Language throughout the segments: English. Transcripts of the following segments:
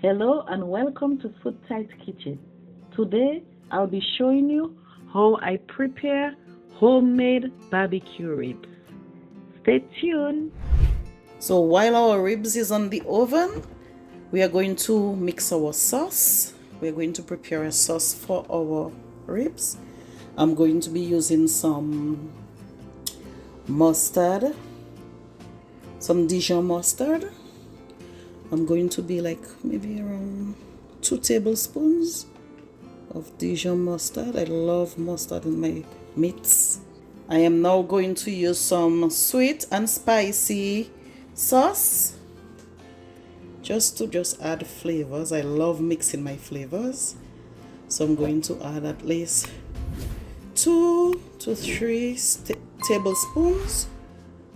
Hello and welcome to Food Tight Kitchen. Today I'll be showing you how I prepare homemade barbecue ribs. Stay tuned. So while our ribs is on the oven, we are going to mix our sauce. We're going to prepare a sauce for our ribs. I'm going to be using some mustard, some Dijon mustard. I'm going to be like maybe around 2 tablespoons of Dijon mustard. I love mustard in my meats. I am now going to use some sweet and spicy sauce just to add flavors. I love mixing my flavors. So I'm going to add at least 2 to 3 tablespoons.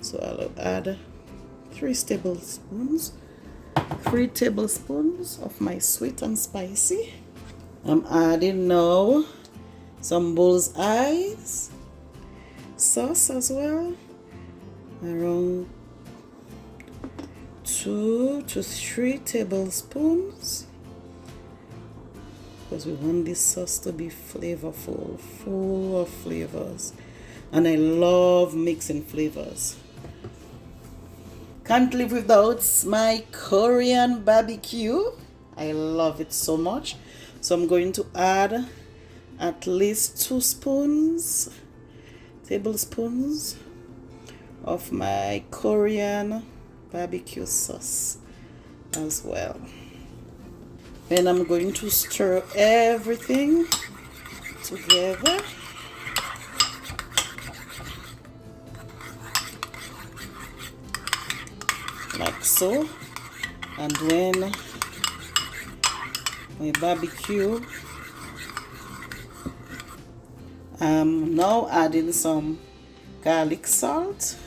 So I'll add 3 tablespoons. 3 tablespoons of my sweet and spicy. I'm adding now some bull's eyes sauce as well, around 2 to 3 tablespoons, because we want this sauce to be flavorful, full of flavors, and I love mixing flavors. Can't live without my Korean BBQ. I love it so much. So I'm going to add at least 2 tablespoons of my Korean barbecue sauce as well. And I'm going to stir everything together. Like so. And when my barbecue, I'm now adding some garlic salt,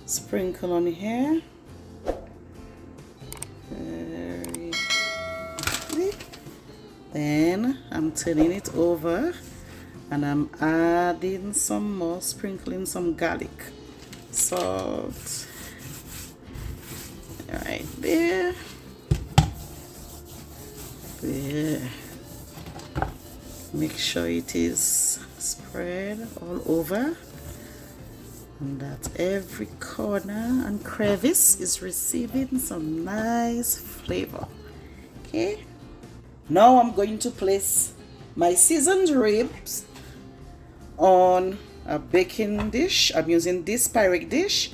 sprinkle on here. Very quickly. Then I'm turning it over and I'm adding some more, sprinkling some garlic salt. Right there. There. Make sure it is spread all over and that every corner and crevice is receiving some nice flavor. Okay, now I'm going to place my seasoned ribs on a baking dish. I'm using this Pyrex dish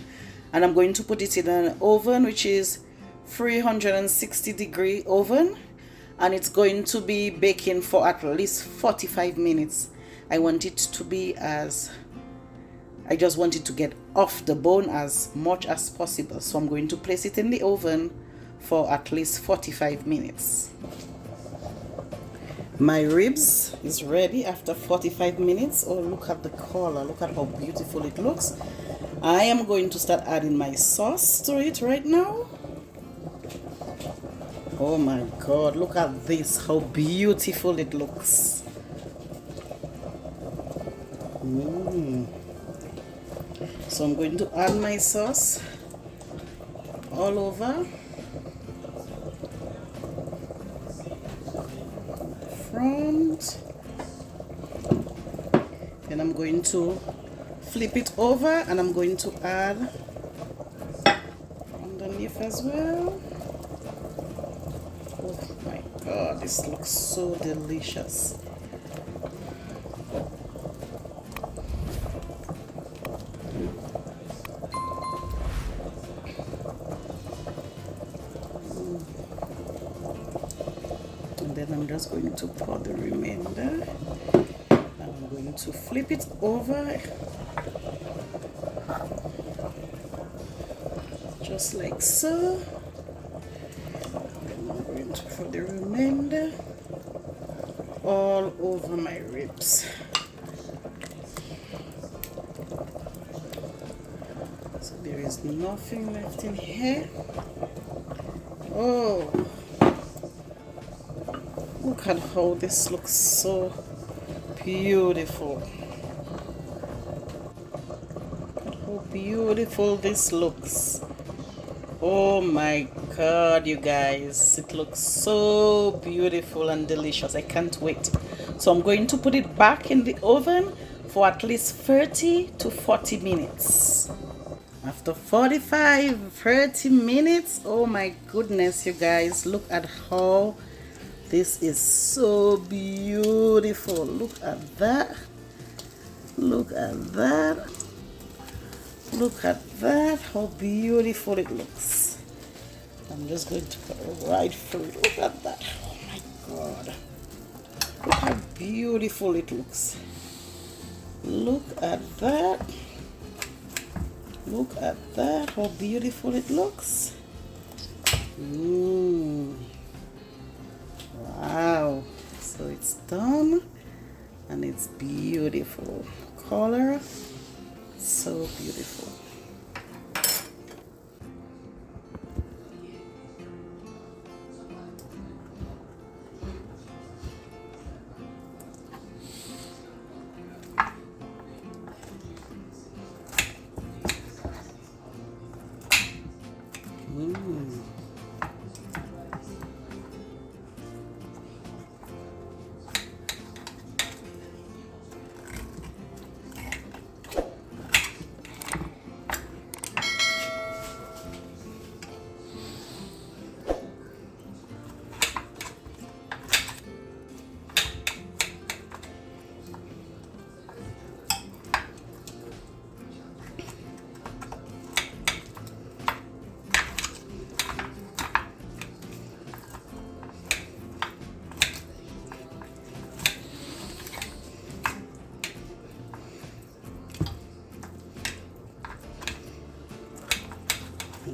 and I'm going to put it in an oven which is 360-degree oven, and it's going to be baking for at least 45 minutes. I want it to be I just want it to get off the bone as much as possible. So I'm going to place it in the oven for at least 45 minutes. My ribs is ready after 45 minutes. Oh, look at the color. Look at how beautiful it looks. I am going to start adding my sauce to it right now. Oh my God, look at this, how beautiful it looks. So I'm going to add my sauce all over. Front. Then I'm going to flip it over and I'm going to add underneath as well. Oh my God, this looks so delicious. And then I'm just going to pour the remainder. I'm going to flip it over just like so. Then I'm going to pour the remainder all over my ribs. So there is nothing left in here. Oh, look at how this looks so beautiful. Look at how beautiful this looks. Oh my god, you guys, it looks so beautiful and delicious. I can't wait. So I'm going to put it back in the oven for at least 30 to 40 minutes. After 30 minutes, oh my goodness, you guys, look at how this is so beautiful. Look at that. Look at that. Look at that, how beautiful it looks. I'm just going to cut it right through. Look at that. Oh my god. Look how beautiful it looks. Look at that. Look at that, how beautiful it looks. Wow. So it's done and it's beautiful. Color, so beautiful.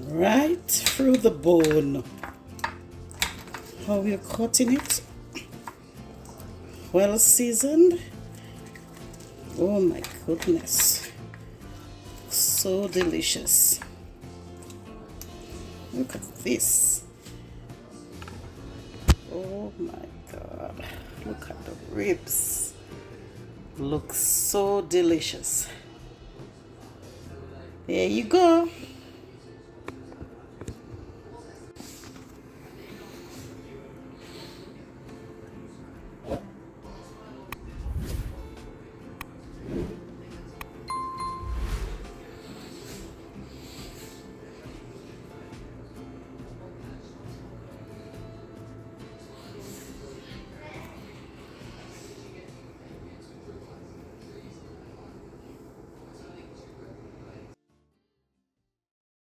Right through the bone. How we're cutting it. Well seasoned. Oh my goodness. So delicious. Look at this. Oh my god. Look at the ribs. Looks so delicious. There you go.